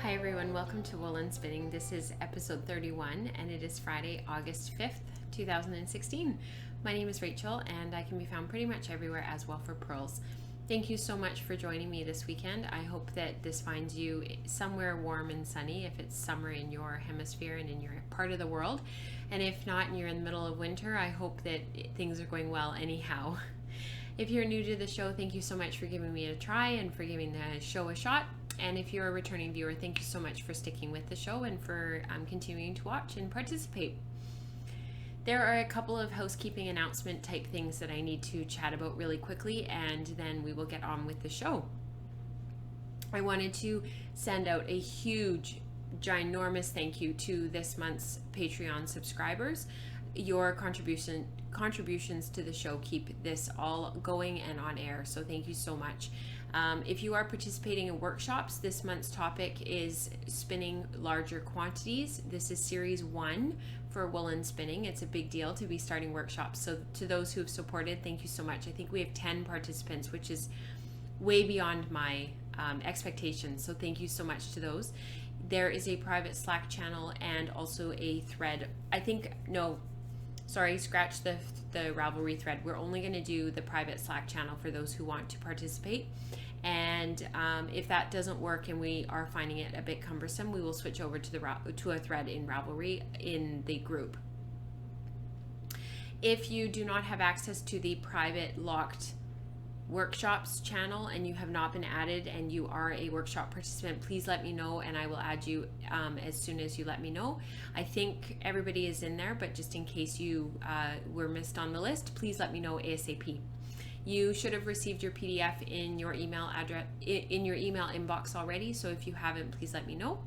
Hi everyone, welcome to Woolen Spinning. This is episode 31 and it is Friday, August 5th, 2016. My name is Rachel and I can be found pretty much everywhere as well for pearls. Thank you so much for joining me this weekend. I hope that this finds you somewhere warm and sunny if it's summer in your hemisphere and in your part of the world. And if not and you're in the middle of winter, I hope that things are going well anyhow. If you're new to the show, thank you so much for giving me a try and for giving the show a shot. And if you're a returning viewer, thank you so much for sticking with the show and for continuing to watch and participate. There are a couple of housekeeping announcement type things that I need to chat about really quickly, and then we will get on with the show. I wanted to send out a huge, ginormous thank you to this month's Patreon subscribers. Your contributions to the show keep this all going and on air, so thank you so much. If you are participating in workshops, this month's topic is spinning larger quantities. This is series 1 for woolen spinning. It's a big deal to be starting workshops. So to those who have supported, thank you so much. I think we have 10 participants, which is way beyond my expectations. So thank you so much to those. There is a private Slack channel and also a thread. Scratch the Ravelry thread. We're only going to do the private Slack channel for those who want to participate. And if that doesn't work and we are finding it a bit cumbersome, we will switch over to a thread in Ravelry in the group. If you do not have access to the private locked workshops channel and you have not been added and you are a workshop participant, please let me know and I will add you as soon as you let me know. I think everybody is in there, but just in case you were missed on the list, please let me know ASAP. You should have received your PDF in your email address in your email inbox already, so if you haven't, please let me know.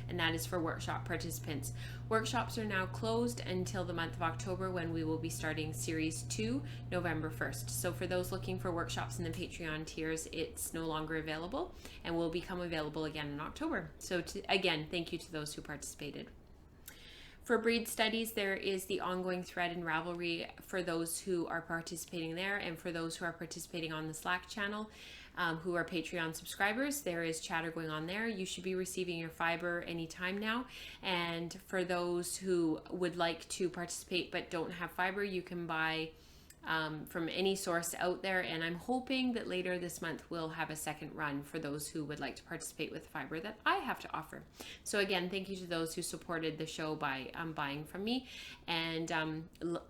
And that is for workshop participants. Workshops are now closed until the month of October, when we will be starting series 2 November 1st. So for those looking for workshops in the Patreon tiers, it's no longer available and will become available again in October. So again, thank you to those who participated. For breed studies, there is the ongoing thread in Ravelry for those who are participating there, and for those who are participating on the Slack channel, who are Patreon subscribers, there is chatter going on there. You should be receiving your fiber anytime now. And for those who would like to participate but don't have fiber, you can buy from any source out there, and I'm hoping that later this month we'll have a second run for those who would like to participate with fiber that I have to offer. So again, thank you to those who supported the show by buying from me, and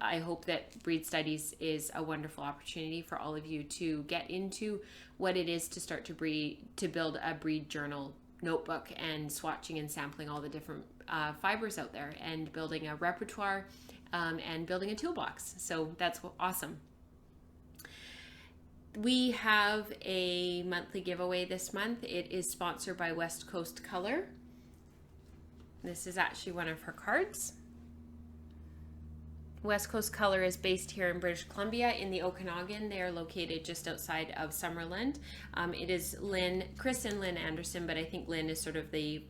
I hope that Breed Studies is a wonderful opportunity for all of you to get into what it is to start to build a breed journal notebook and swatching and sampling all the different fibers out there and building a repertoire and building a toolbox. So that's awesome. We have a monthly giveaway this month. It is sponsored by West Coast Color. This is actually one of her cards. West Coast Color is based here in British Columbia in the Okanagan. They are located just outside of Summerland. It is Chris and Lynn Anderson, but I think Lynn is sort of the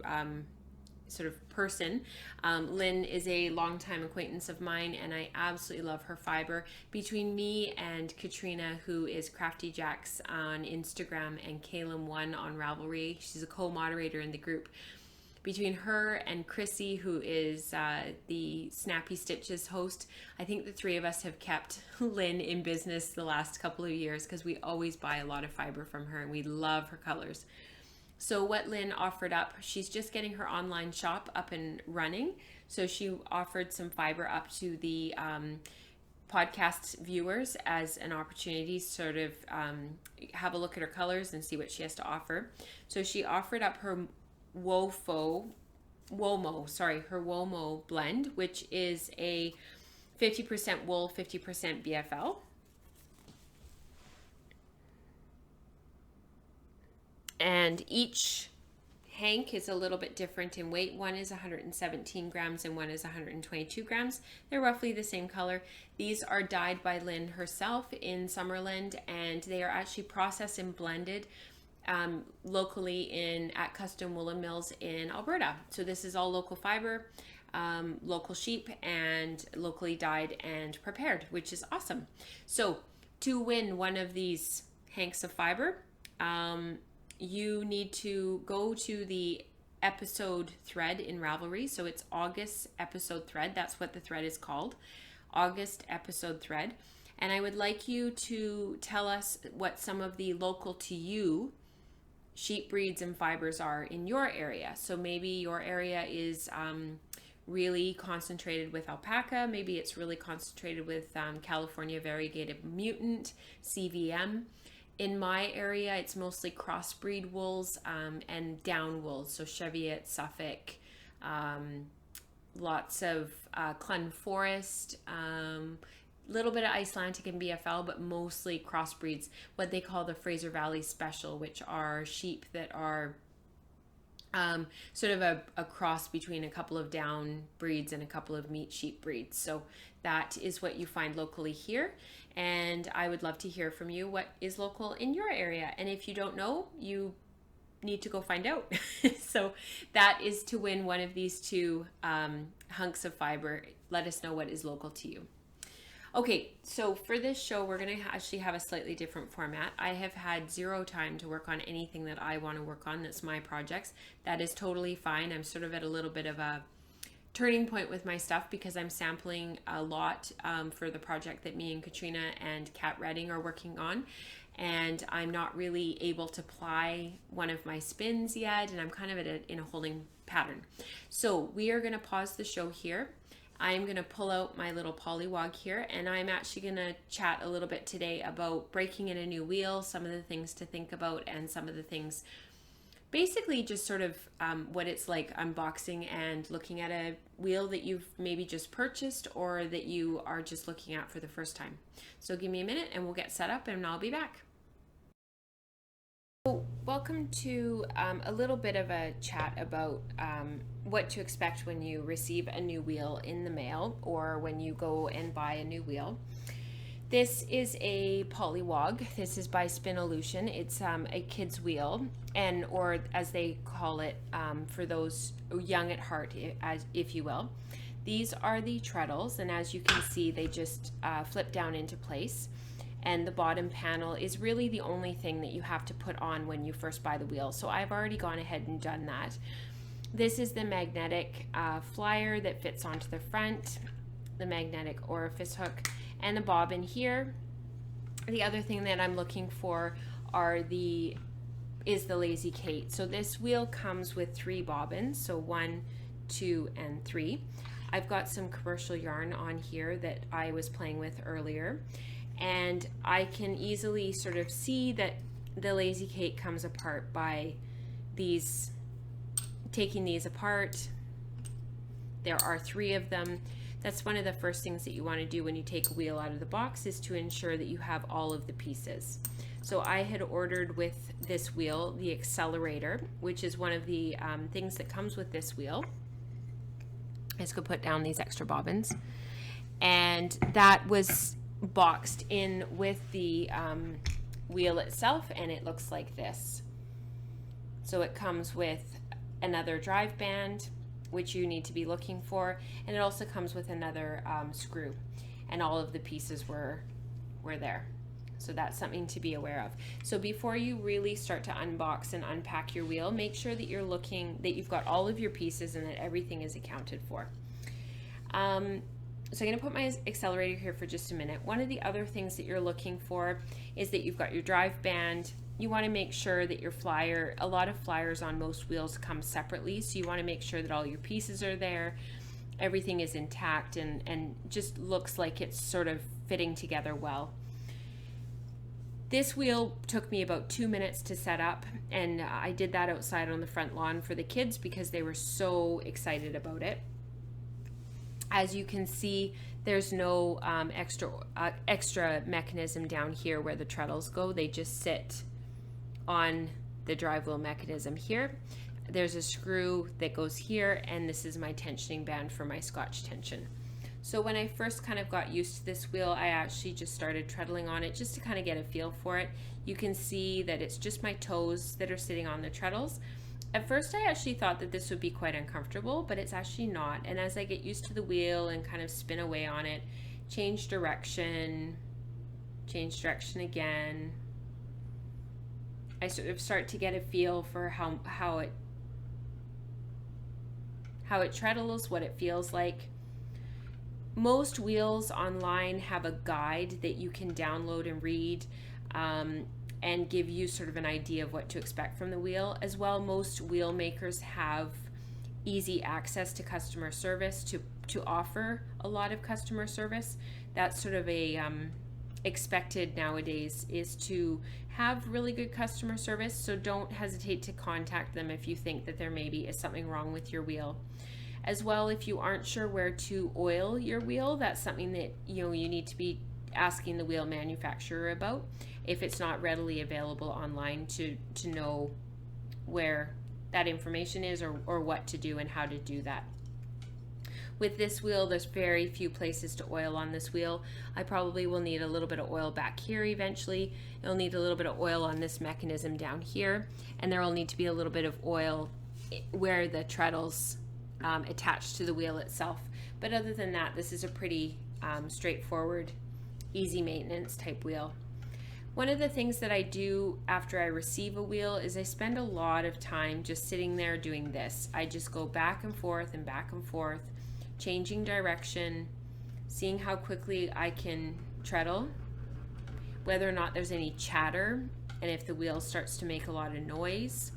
person. Lynn is a longtime acquaintance of mine and I absolutely love her fiber. Between me and Katrina, who is Crafty Jacks on Instagram, and Kalem1 on Ravelry, she's a co-moderator in the group. Between her and Chrissy, who is the Snappy Stitches host, I think the three of us have kept Lynn in business the last couple of years because we always buy a lot of fiber from her and we love her colors. So what Lynn offered up, she's just getting her online shop up and running. So she offered some fiber up to the podcast viewers as an opportunity to sort of have a look at her colors and see what she has to offer. So she offered up her Womo blend, which is a 50% wool, 50% BFL. And each hank is a little bit different in weight. One is 117 grams and one is 122 grams. They're roughly the same color. These are dyed by Lynn herself in Summerland, and they are actually processed and blended locally at Custom Woolen Mills in Alberta. So this is all local fiber, local sheep, and locally dyed and prepared, which is awesome. So to win one of these hanks of fiber, you need to go to the episode thread in Ravelry. So it's August episode thread. That's what the thread is called, August episode thread. And I would like you to tell us what some of the local to you sheep breeds and fibers are in your area. So maybe your area is really concentrated with alpaca. Maybe it's really concentrated with California variegated mutant, CVM. In my area, it's mostly crossbreed wools and down wools. So Cheviot, Suffolk, lots of Clun Forest, little bit of Icelandic and BFL, but mostly crossbreeds, what they call the Fraser Valley Special, which are sheep that are sort of a cross between a couple of down breeds and a couple of meat sheep breeds. So that is what you find locally here. And I would love to hear from you what is local in your area. And if you don't know, you need to go find out. So that is to win one of these two hunks of fiber. Let us know what is local to you. Okay, so for this show, we're going to actually have a slightly different format. I have had zero time to work on anything that I want to work on that's my projects. That is totally fine. I'm sort of at a little bit of a turning point with my stuff because I'm sampling a lot for the project that me and Katrina and Kat Redding are working on. And I'm not really able to ply one of my spins yet, and I'm kind of in a holding pattern. So we are going to pause the show here. I'm going to pull out my little Pollywog here, and I'm actually going to chat a little bit today about breaking in a new wheel, some of the things to think about, and some of the things, basically just sort of what it's like unboxing and looking at a wheel that you've maybe just purchased or that you are just looking at for the first time. So give me a minute and we'll get set up and I'll be back. So welcome to a little bit of a chat about what to expect when you receive a new wheel in the mail or when you go and buy a new wheel. This is a Pollywog. This is by Spinolution. It's a kid's wheel, and or as they call it for those young at heart, if you will. These are the treadles, and as you can see, they just flip down into place. And the bottom panel is really the only thing that you have to put on when you first buy the wheel. So I've already gone ahead and done that. This is the magnetic flyer that fits onto the front, the magnetic orifice hook, and the bobbin here. The other thing that I'm looking for is the Lazy Kate. So this wheel comes with 3 bobbins, so 1, 2, and 3. I've got some commercial yarn on here that I was playing with earlier, and I can easily sort of see that the Lazy Kate comes apart by taking these apart. There are 3 of them. That's one of the first things that you want to do when you take a wheel out of the box, is to ensure that you have all of the pieces. So I had ordered with this wheel the accelerator, which is one of the things that comes with this wheel. I just go put down these extra bobbins, and that was boxed in with the wheel itself, and it looks like this. So it comes with another drive band, which you need to be looking for, and it also comes with another screw, and all of the pieces were there. So that's something to be aware of. So before you really start to unbox and unpack your wheel, make sure that you've got all of your pieces and that everything is accounted for. So I'm going to put my accelerator here for just a minute. One of the other things that you're looking for is that you've got your drive band. You want to make sure that your flyer, a lot of flyers on most wheels come separately, so you want to make sure that all your pieces are there, everything is intact, and just looks like it's sort of fitting together well. This wheel took me about 2 minutes to set up, and I did that outside on the front lawn for the kids because they were so excited about it. As you can see, there's no extra mechanism down here where the treadles go. They just sit on the drive wheel mechanism here. There's a screw that goes here, and this is my tensioning band for my Scotch tension. So when I first kind of got used to this wheel, I actually just started treadling on it just to kind of get a feel for it. You can see that it's just my toes that are sitting on the treadles. At first I actually thought that this would be quite uncomfortable, but it's actually not. And as I get used to the wheel and kind of spin away on it, change direction again, I sort of start to get a feel for how it how it treadles, what it feels like. Most wheels online have a guide that you can download and read, and give you sort of an idea of what to expect from the wheel. As well, most wheel makers have easy access to customer service to offer a lot of customer service. That's sort of a expected nowadays, is to have really good customer service. So don't hesitate to contact them if you think that there maybe is something wrong with your wheel. As well, if you aren't sure where to oil your wheel, that's something that you need to be asking the wheel manufacturer about if it's not readily available online, to know where that information is, or what to do and how to do that. With this wheel, there's very few places to oil on this wheel. I probably will need a little bit of oil back here eventually. You'll need a little bit of oil on this mechanism down here, and there will need to be a little bit of oil where the treadles attached to the wheel itself. But other than that, this is a pretty straightforward, easy maintenance type wheel. One of the things that I do after I receive a wheel is I spend a lot of time just sitting there doing this. I just go back and forth, changing direction, seeing how quickly I can treadle, whether or not there's any chatter, and if the wheel starts to make a lot of noise.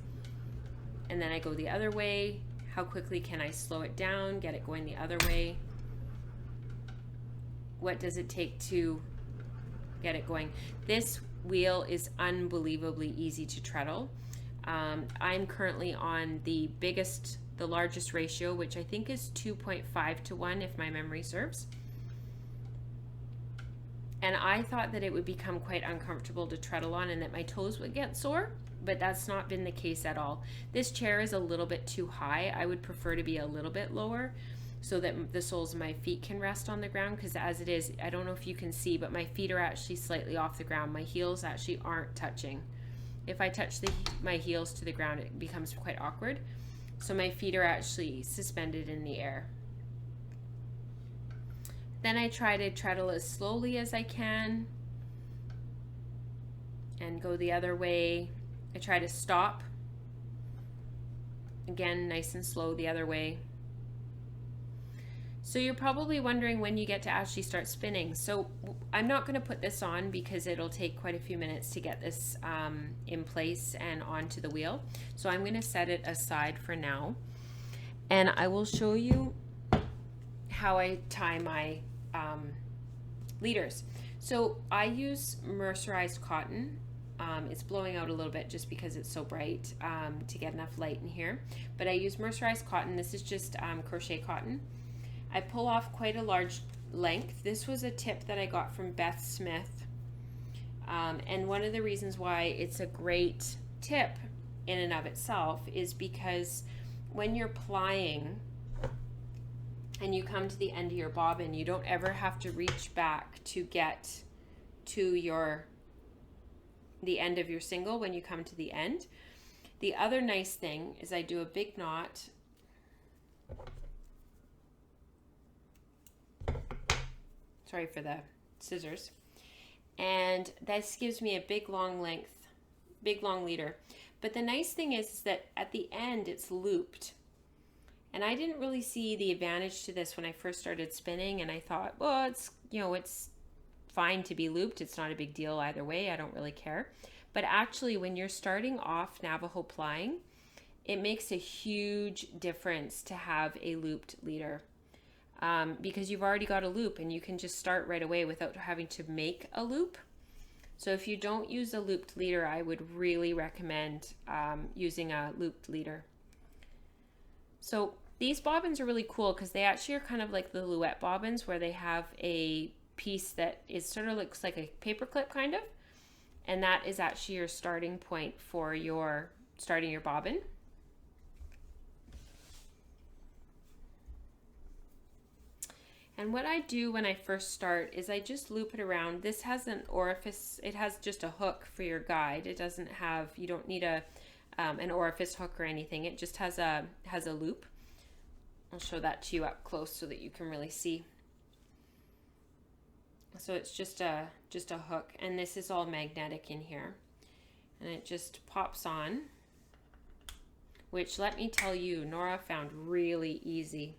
And then I go the other way. How quickly can I slow it down, get it going the other way? What does it take to get it going? This wheel is unbelievably easy to treadle. I'm currently on the largest ratio, which I think is 2.5 to 1 if my memory serves. And I thought that it would become quite uncomfortable to treadle on and that my toes would get sore, but that's not been the case at all. This chair is a little bit too high. I would prefer to be a little bit lower so that the soles of my feet can rest on the ground, because as it is, I don't know if you can see, but my feet are actually slightly off the ground. My heels actually aren't touching. If I touch my heels to the ground, it becomes quite awkward. So my feet are actually suspended in the air. Then I try to treadle as slowly as I can and go the other way. I try to stop. Again, nice and slow the other way. So you're probably wondering when you get to actually start spinning. So I'm not going to put this on because it'll take quite a few minutes to get this in place and onto the wheel. So I'm going to set it aside for now. And I will show you how I tie my leaders. So I use mercerized cotton. It's blowing out a little bit just because it's so bright to get enough light in here. But I use mercerized cotton. This is just crochet cotton. I pull off quite a large length. This was a tip that I got from Beth Smith. And one of the reasons why it's a great tip in and of itself is because when you're plying and you come to the end of your bobbin, you don't ever have to reach back to get to the end of your single when you come to the end. The other nice thing is I do a big knot. Sorry for the scissors. And this gives me a big long leader. But the nice thing is that at the end it's looped. And I didn't really see the advantage to this when I first started spinning, and I thought, well, it's fine to be looped. It's not a big deal either way. I don't really care. But actually, when you're starting off Navajo plying, it makes a huge difference to have a looped leader. Because you've already got a loop and you can just start right away without having to make a loop. So if you don't use a looped leader, I would really recommend using a looped leader. So these bobbins are really cool because they actually are kind of like the Louette bobbins, where they have a piece that sort of looks like a paper clip kind of, and that is actually your starting point for starting your bobbin. And what I do when I first start is I just loop it around. This has an orifice. It has just a hook for your guide. It doesn't have, you don't need an orifice hook or anything. It just has a loop. I'll show that to you up close so that you can really see. So it's just a hook, and this is all magnetic in here. And it just pops on which let me tell you, Nora found really easy.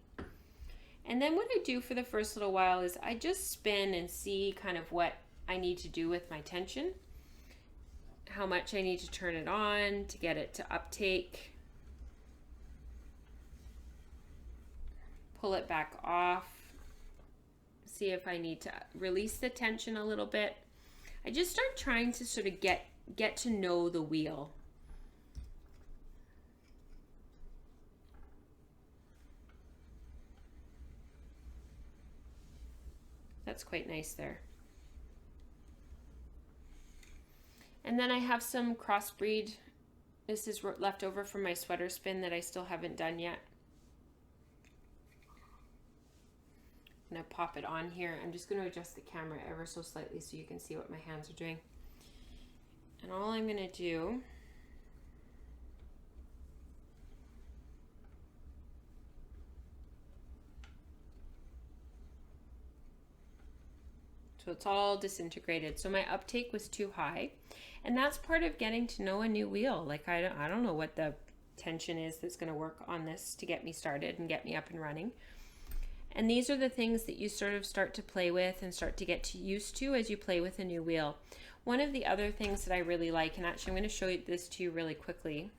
And then what I do for the first little while is I just spin and see kind of what I need to do with my tension, how much I need to turn it on to get it to uptake. Pull it back off. See if I need to release the tension a little bit. I just start trying to sort of get to know the wheel. That's quite nice there. And then I have some crossbreed. This is left over from my sweater spin that I still haven't done yet. I'm going to pop it on here. I'm just going to adjust the camera ever so slightly so you can see what my hands are doing. And all I'm going to do so it's all disintegrated. So my uptake was too high. And that's part of getting to know a new wheel. Like I don't know what the tension is that's going to work on this to get me started and get me up and running. And these are the things that you sort of start to play with and start to get used to as you play with a new wheel. One of the other things that I really like, and actually I'm going to show this to you really quickly.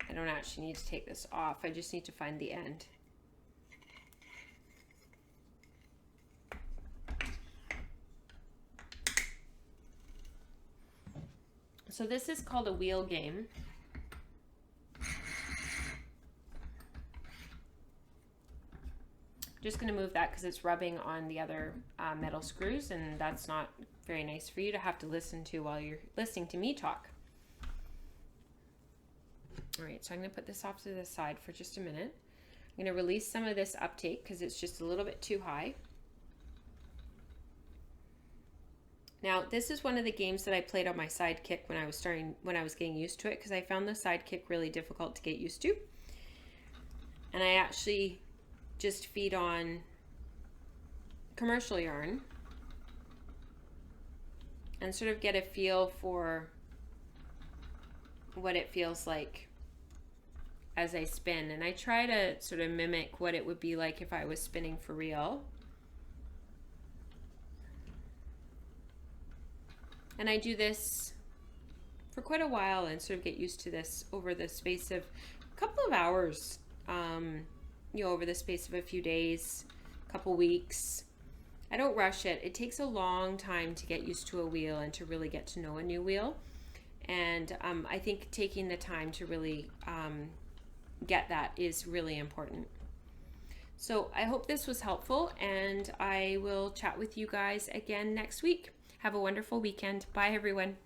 I don't actually need to take this off. I just need to find the end. So this is called a wheel game. Just going to move that because it's rubbing on the other metal screws, and that's not very nice for you to have to listen to while you're listening to me talk. All right, so I'm going to put this off to the side for just a minute. I'm going to release some of this uptake because it's just a little bit too high. Now, this is one of the games that I played on my sidekick when I was getting used to it, because I found the sidekick really difficult to get used to. And I actually just feed on commercial yarn and sort of get a feel for what it feels like as I spin. And I try to sort of mimic what it would be like if I was spinning for real. And I do this for quite a while and sort of get used to this over the space of a couple of hours, over the space of a few days, a couple weeks. I don't rush it. It takes a long time to get used to a wheel and to really get to know a new wheel. And I think taking the time to really get that is really important. So I hope this was helpful, and I will chat with you guys again next week. Have a wonderful weekend. Bye, everyone.